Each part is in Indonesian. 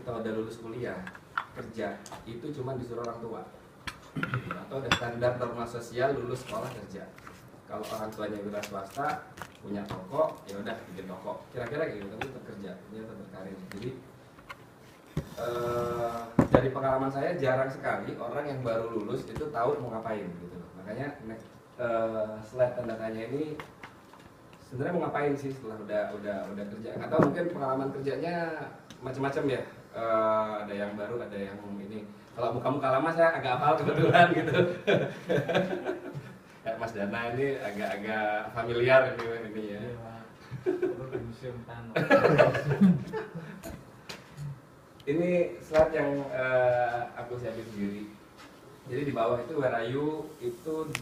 kita udah lulus kuliah kerja itu cuma disuruh orang tua, atau ada standar norma sosial lulus sekolah kerja. Kalau orang tuanya wira swasta punya toko, ya udah bikin toko, kira-kira kayak gitu, tapi tetap kerja, dia tetap berkarir. Jadi dari pengalaman saya jarang sekali orang yang baru lulus itu tahu mau ngapain gitu. Makanya slide tanda tanya ini sebenarnya mau ngapain sih setelah udah kerja, atau mungkin pengalaman kerjanya macam-macam ya. Ada yang baru, ada yang ini. Kalau muka-muka lama saya agak hafal kebetulan gitu. Ya, Mas Dana ini agak familiar ini ya. Ini slide yang aku siapin sendiri. Jadi di bawah itu where are you, itu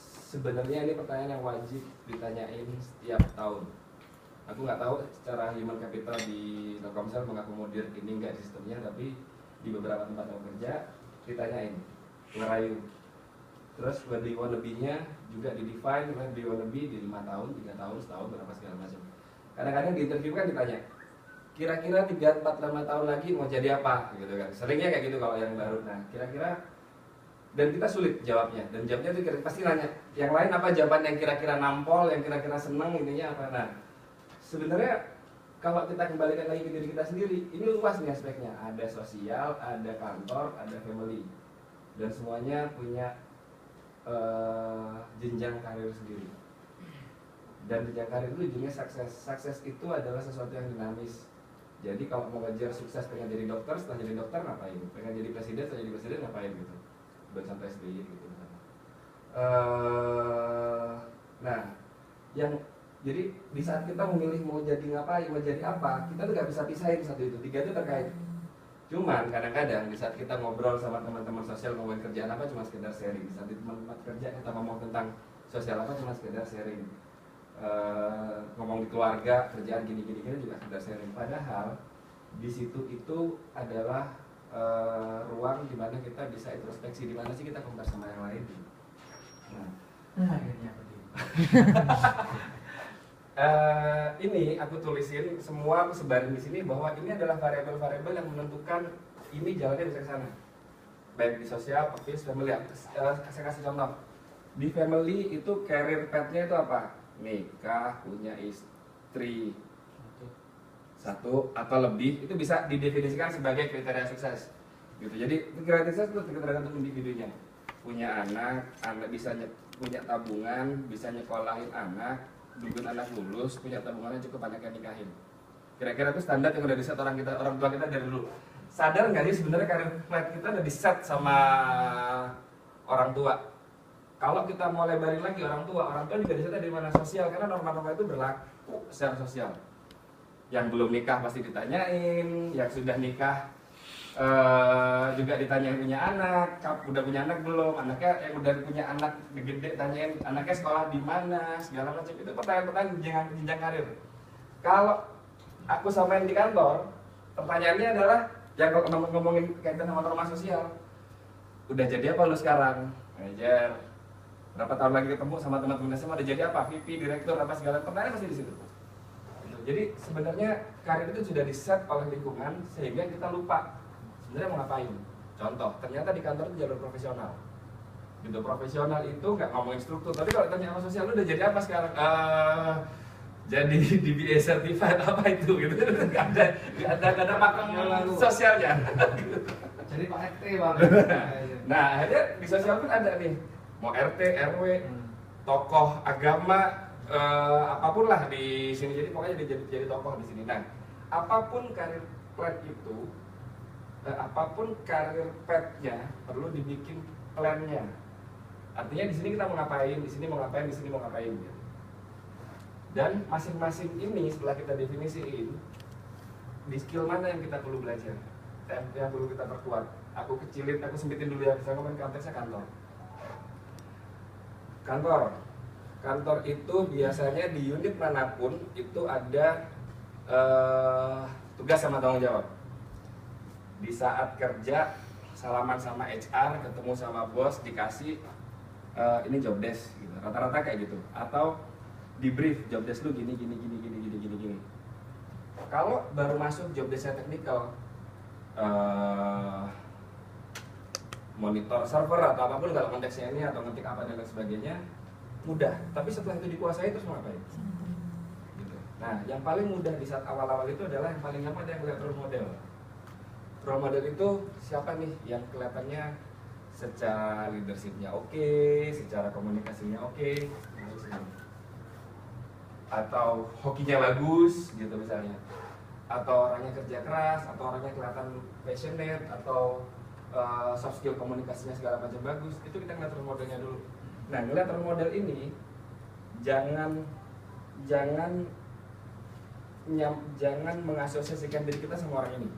sebenarnya ini pertanyaan yang wajib ditanyain setiap tahun. Aku nggak tahu secara human capital di Telkomsel mengakomodir ini nggak sistemnya, tapi di beberapa tempat yang kerja ditanyain where are you. Terus where do you wanna be-nya juga di-define, where do you wanna be di 5 tahun, 3 tahun, setahun, berapa segala macam. Kadang-kadang di interview kan ditanya, kira-kira 3, 4, 5 tahun lagi mau jadi apa gitu kan. Seringnya kayak gitu kalau yang baru. Nah, kira-kira, dan kita sulit jawabnya, dan jawabnya itu pasti nanya yang lain apa jawaban yang kira-kira nampol, yang kira-kira seneng, intinya apa. Nah, sebenarnya kalau kita kembalikan lagi ke diri kita sendiri, ini luas nih aspeknya. Ada sosial, ada kantor, ada family, dan semuanya punya jenjang karir sendiri. Dan jenjang karir itu ujungnya sukses. Sukses itu adalah sesuatu yang dinamis. Jadi kalau mau ngejar sukses, pengen jadi dokter, setelah jadi dokter ngapain? Pengen jadi presiden, setelah jadi presiden ngapain gitu? Buat sampai SBY gitu. Nah, yang jadi di saat kita memilih mau jadi ngapain, mau jadi apa, kita tuh gak bisa pisahin satu itu, 3 itu terkait. Cuman kadang-kadang di saat kita ngobrol sama teman-teman sosial ngomongin kerjaan apa cuma sekedar sharing. Di saat di tempat kerja kita ngomong tentang sosial apa cuma sekedar sharing. Ngomong di keluarga kerjaan gini-gini juga sekedar sharing. Padahal di situ itu adalah ruang di mana kita bisa introspeksi, di mana sih kita compare sama yang lain. Nah, akhirnya ini aku tulisin semua, aku sebarin di sini bahwa ini adalah variabel-variabel yang menentukan ini jalannya bisa ke sana. Baik di sosial, office, family. Saya kasih contoh. Di family itu career path-nya itu apa? Nikah, punya istri 1 atau lebih, itu bisa didefinisikan sebagai kriteria sukses. Gitu. Jadi kriteria sukses itu tergantung individunya. Punya anak bisa punya tabungan, bisa nyekolahin anak, nungguin anak lulus, punya tabungannya cukup, anaknya nikahin. Kira-kira itu standar yang udah di set orang tua kita dari dulu. Sadar nggak sih sebenarnya karir path kita udah di set sama orang tua. Kalau kita mau lebarin lagi orang tua juga di set dari mana? Sosial, karena norma-norma itu berlaku secara sosial. Yang belum nikah pasti ditanyain, yang sudah nikah juga ditanyain punya anak, udah punya anak belum, anaknya yang udah punya anak gede tanyain anaknya sekolah di mana, segala macam. Itu pertanyaan jenjang karir. Kalau aku samain di kantor, pertanyaannya adalah yang kalau ngomongin kaitan sama norma sosial, udah jadi apa lu sekarang, manajer, berapa tahun lagi ketemu sama teman-teman SMA, udah jadi apa, VP, direktur, apa segala, pertanyaan masih di situ. Jadi sebenarnya karir itu sudah di set oleh lingkungan sehingga kita lupa sebenarnya mau ngapain. Contoh, ternyata di kantor itu jalur profesional. Gitu, profesional itu nggak ngomongin struktur, tapi kalau tanya sama sosial, lu udah jadi apa sekarang? Jadi DBA certified apa itu? Gitu. Gak ada makan sosialnya. Jadi Pak RT bang. Nah, akhirnya di sosial pun ada nih, mau RT, RW, tokoh agama, apapun lah di sini. Jadi pokoknya jadi tokoh di sini. Nah, apapun karir plan itu, apapun karir path-nya perlu dibikin plan-nya. Artinya di sini kita mau ngapain, di sini mau ngapain, di sini mau ngapain. Gitu. Dan masing-masing ini setelah kita definisiin, di skill mana yang kita perlu belajar, yang perlu kita perkuat. Aku kecilin, aku sempitin dulu ya. Saya ngomongin konteksnya kantor. Kantor itu biasanya di unit manapun itu ada tugas sama tanggung jawab. Di saat kerja, salaman sama HR, ketemu sama bos, dikasih ini job desk gitu. Rata-rata kayak gitu. Atau di brief, job desk lu gini. Kalau baru masuk job desknya technical, eh, monitor server atau apapun kalau konteksnya ini, atau ngetik apa dan lain sebagainya, mudah. Tapi setelah itu dikuasai terus mau ngapain? Gitu. Nah, yang paling mudah di saat awal-awal itu adalah yang paling gampang ada yang lihat role model. Role model itu siapa nih yang kelihatannya secara leadershipnya oke, secara komunikasinya oke, atau hokinya bagus gitu misalnya, atau orangnya kerja keras, atau orangnya kelihatan passionate, atau soft skill komunikasinya segala macam bagus. Itu kita ngeliat role modelnya dulu. Nah, ngeliat role model ini jangan mengasosiasikan diri kita sama orang ini.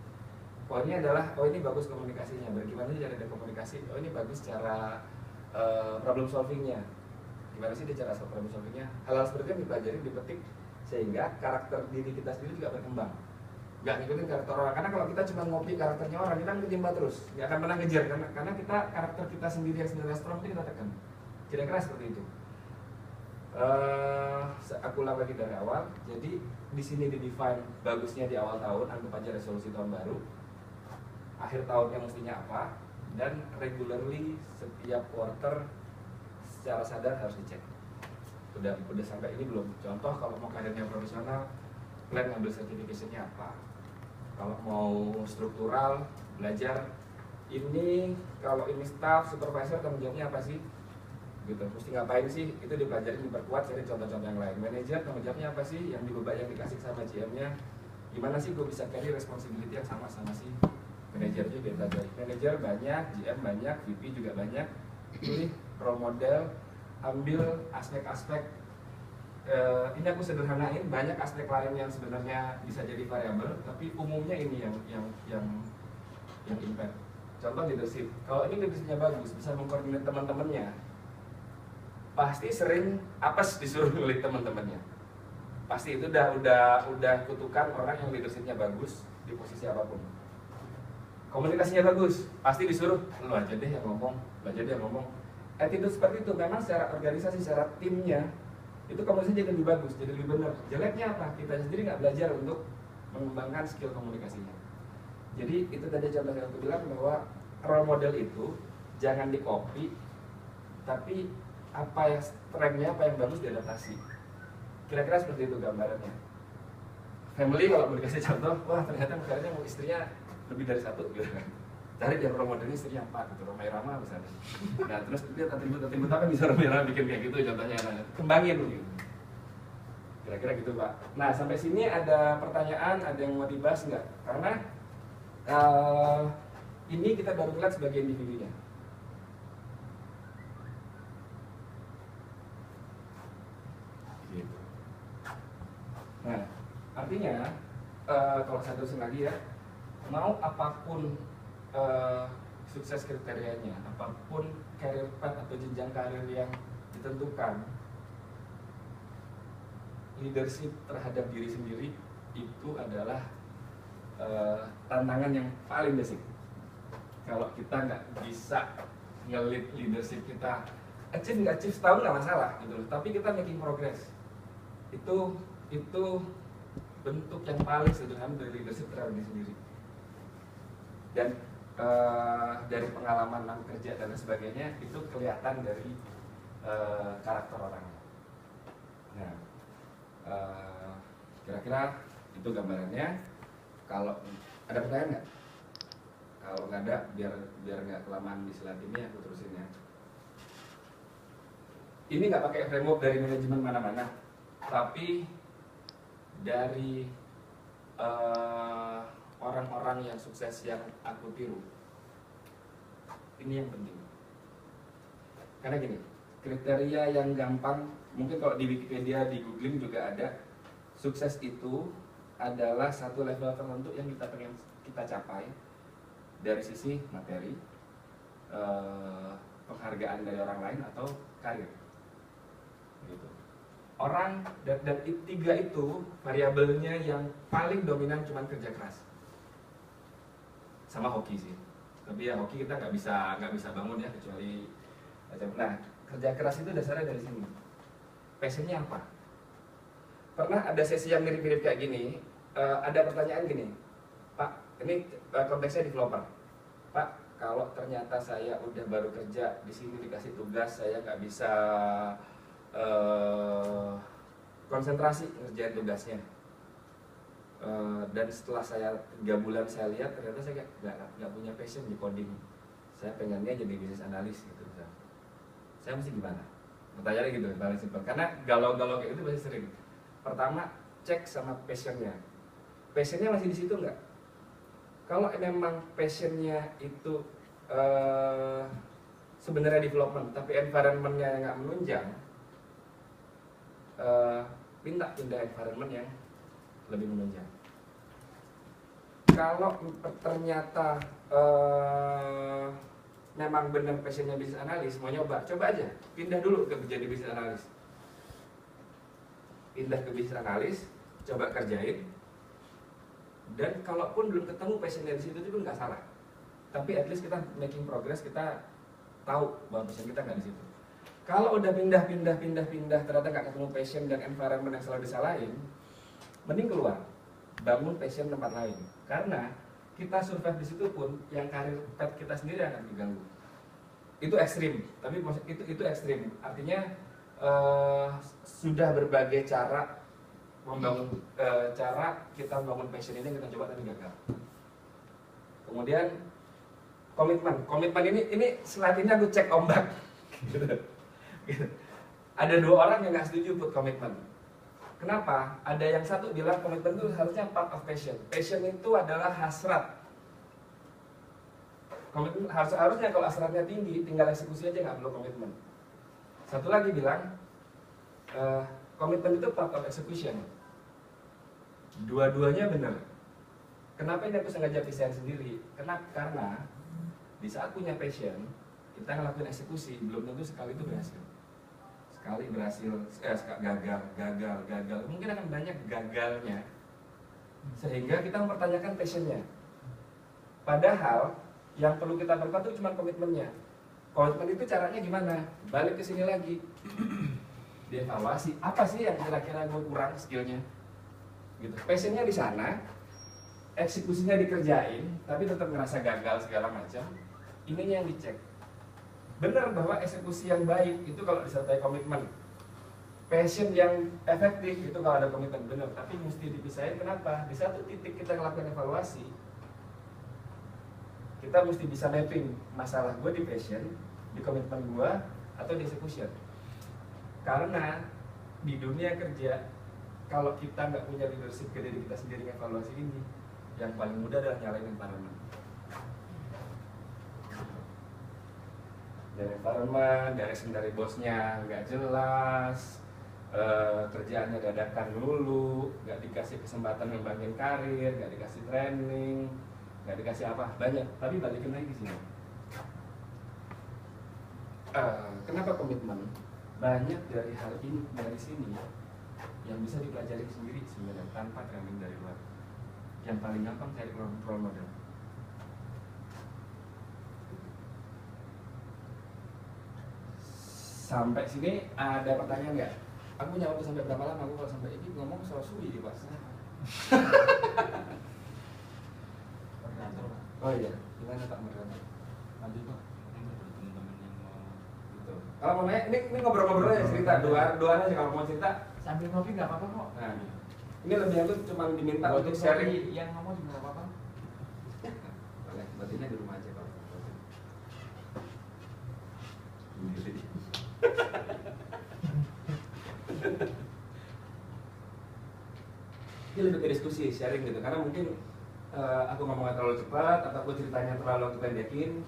Oh, ini adalah, oh ini bagus komunikasinya, bagaimana sih cara dia komunikasi? Oh, ini bagus cara problem solvingnya, gimana sih dia cara problem solvingnya? Hal-hal seperti itu dipelajari, dipetik, sehingga karakter diri kita sendiri juga berkembang. Gak ngikutin karakter orang, karena kalau kita cuma ngopi karakternya orang, kita menjembat terus, gak akan pernah ngejar, karena kita karakter kita sendiri yang sebenarnya strong itu kita tekan. Kira-kira seperti itu. Aku ulang lagi dari awal. Jadi di sini di-define bagusnya di awal tahun, anggap aja resolusi tahun baru. Akhir tahun yang mestinya apa, dan regularly setiap quarter secara sadar harus dicek. Udah sampai ini belum? Contoh kalau mau karirnya profesional, plan ngambil certification-nya apa? Kalau mau struktural, belajar ini, kalau ini staff, supervisor, tanggung jawabnya apa sih? Gitu, mesti ngapain sih? Itu dipelajari, diperkuat, cari contoh-contoh yang lain. Manajer, tanggung jawabnya apa sih? Yang dibeban, yang dikasih sama GM-nya, gimana sih gue bisa carry responsibility yang sama si manajernya? Dipelajari. Manajer banyak, GM banyak, VP juga banyak. Pilih role model, ambil aspek-aspek. Ini aku sederhanain, banyak aspek lain yang sebenarnya bisa jadi variabel, tapi umumnya ini yang impact. Contoh leadership. Kalau ini leadershipnya bagus, bisa mengkoordinat teman-temannya, pasti sering apes disuruh ngelit teman-temannya. Pasti itu udah kutukan orang yang leadershipnya bagus di posisi apapun. Komunikasinya bagus, pasti disuruh lu aja deh yang ngomong, lu aja deh yang ngomong. Attitude seperti itu memang secara organisasi, secara timnya itu komunikasi jadi lebih bagus, jadi lebih benar. Jeleknya apa? Kita sendiri nggak belajar untuk mengembangkan skill komunikasinya. Jadi itu tadi contoh yang aku bilang, bahwa role model itu jangan di copy, tapi apa yang strength-nya, apa yang bagus diadaptasi. Kira-kira seperti itu gambarannya. Family kalau mau dikasih contoh, wah ternyata misalnya mau istrinya lebih dari satu gitu kan. Cari yang role modelnya istrinya 4 gitu, Romai Rama misalnya. Nah terus lihat atribut apa bisa Romai Rama bikin kayak gitu contohnya, nah, kembangin gitu. Kira-kira gitu Pak. Nah sampai sini ada pertanyaan, ada yang mau dibahas nggak? Karena ini kita baru lihat sebagai individunya. Gitu. Nah artinya kalau saya terusin lagi ya, mau apapun sukses kriterianya, apapun career path atau jenjang karir yang ditentukan, leadership terhadap diri sendiri itu adalah tantangan yang paling basic. Kalau kita nggak bisa nge-lead leadership kita, achieve nggak achieve setahun nggak masalah gitu loh, tapi kita making progress. Itu bentuk yang paling sederhana dari leadership terhadap diri sendiri. Dan dari pengalaman kerja dan sebagainya itu kelihatan dari karakter orangnya. Nah, kira-kira itu gambarannya. Kalau ada pertanyaan nggak? Kalau nggak ada, biar nggak kelamaan di slide ini aku terusin ya. Ini nggak pakai framework dari manajemen mana-mana, tapi dari orang-orang yang sukses yang aku tiru. Ini yang penting. Karena gini, kriteria yang gampang, mungkin kalau di Wikipedia, di googling juga ada. Sukses itu adalah satu level tertentu yang kita pengen kita capai dari sisi materi, penghargaan dari orang lain, atau karir. Gitu. Orang dan tiga itu variabelnya yang paling dominan cuma kerja keras sama hoki sih. Tapi ya hoki kita nggak bisa bangun ya kecuali macam. Nah, kerja keras itu dasarnya dari sini. Passionnya apa? Pernah ada sesi yang mirip-mirip kayak gini. Ada pertanyaan gini, Pak, ini konteksnya developer. Pak, kalau ternyata saya udah baru kerja di sini dikasih tugas, saya nggak bisa konsentrasi ngerjain tugasnya. Dan setelah saya 3 bulan saya lihat ternyata saya nggak punya passion di coding. Saya pengennya jadi bisnis analis gitu. Saya mesti gimana? Pertanyaannya gitu, paling simpel. Karena galau-galau kayak gitu pasti sering. Pertama, cek sama passionnya. Passionnya masih di situ nggak? Kalau memang passionnya itu sebenarnya development, tapi environmentnya nggak menunjang, pindah environment yang lebih menunjang. Kalau ternyata memang benar passionnya bisnis analis, mau nyoba, coba aja pindah dulu ke jadi bisnis analis. Pindah ke bisnis analis, coba kerjain. Dan kalaupun belum ketemu passionnya di situ itu pun nggak salah. Tapi at least kita making progress, kita tahu bahwa passion kita nggak di situ. Kalau udah pindah ternyata nggak ketemu passion dan environment yang selalu disalahin, mending keluar, bangun passion tempat lain. Karena kita survive di situ pun yang karir path kita sendiri akan diganggu. Itu ekstrim, tapi itu ekstrim. Artinya sudah berbagai cara membangun cara kita membangun passion ini kita coba tapi gagal. Kemudian komitmen ini slide ini aku cek ombak. Gitu. Ada 2 orang yang nggak setuju buat komitmen. Kenapa? Ada yang satu bilang komitmen itu harusnya part of passion. Passion itu adalah hasrat. Komitmen harusnya kalau hasratnya tinggi, tinggal eksekusi aja nggak perlu komitmen. Satu lagi bilang komitmen itu part of execution. Dua-duanya benar. Kenapa ini aku sengaja pisahin sendiri? Karena di saat punya passion, kita ngelakuin eksekusi belum tentu sekali itu berhasil. Sekali berhasil, gagal. Mungkin akan banyak gagalnya, sehingga kita mempertanyakan passionnya. Padahal yang perlu kita perkuat itu cuma komitmennya. Komitmen itu caranya gimana? Balik ke sini lagi, dievaluasi apa sih yang kira-kira gue kurang skillnya. Gitu. Passionnya di sana, eksekusinya dikerjain, tapi tetap ngerasa gagal segala macam. Ininya yang dicek. Benar bahwa eksekusi yang baik itu kalau disertai komitmen. Passion yang efektif itu kalau ada komitmen, benar. Tapi mesti dipisahin. Kenapa? Di satu titik kita melakukan evaluasi, kita mesti bisa mapping masalah gue di passion, di komitmen gue, atau di execution. Karena di dunia kerja, kalau kita nggak punya leadership ke diri kita sendiri evaluasi ini, yang paling mudah adalah nyalain environment. Dari environment, direction dari bosnya nggak jelas, kerjaannya dadakan dulu, nggak dikasih kesempatan ngembangin karir, nggak dikasih training, nggak dikasih apa, banyak. Tapi balikin lagi ke sini. Kenapa komitmen? Banyak dari hal ini, dari sini yang bisa dipelajari sendiri sebenarnya tanpa training dari luar. Yang paling gampang cari role model. Sampai sini ada pertanyaan nggak? Aku punya waktu sampai berapa lama? Aku kalau sampai ini ngomong soal suwi Pak. Oh iya, gimana Pak moderator? Nanti Pak, ini ada teman-teman yang mau Gitu. Kalau mau nanya, ini ngobrol-ngobrol aja cerita, dua aja kalau mau cerita. Sambil ngopi nggak apa-apa kok. Nah, ini lebih aku cuma diminta untuk sharing. Yang ngomong juga nggak apa-apa. Boleh, batinnya di rumah aja Pak. Ini lebih ke diskusi, sharing gitu. Karena mungkin aku ngomongnya terlalu cepat atau aku ceritanya terlalu aku pendekin.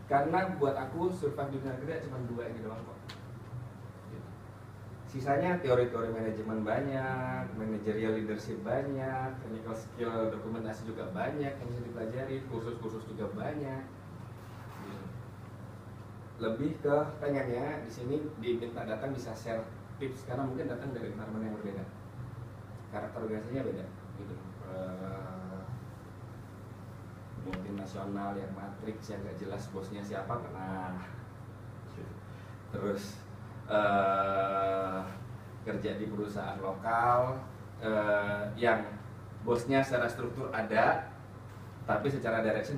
Karena buat aku survive di dunia kerja cuma 2 ini doang kok. Gitu. Sisanya teori-teori manajemen banyak, managerial leadership banyak, technical skill dokumentasi juga banyak yang bisa dipelajari, kursus-kursus juga banyak. Gitu. Lebih ke pengennya di sini diminta datang bisa share tips karena mungkin datang dari environment yang berbeda, karakter organisasinya beda gitu. Multinasional yang matriks yang gak jelas bosnya siapa pernah gitu. Terus kerja di perusahaan lokal yang bosnya secara struktur ada tapi secara direction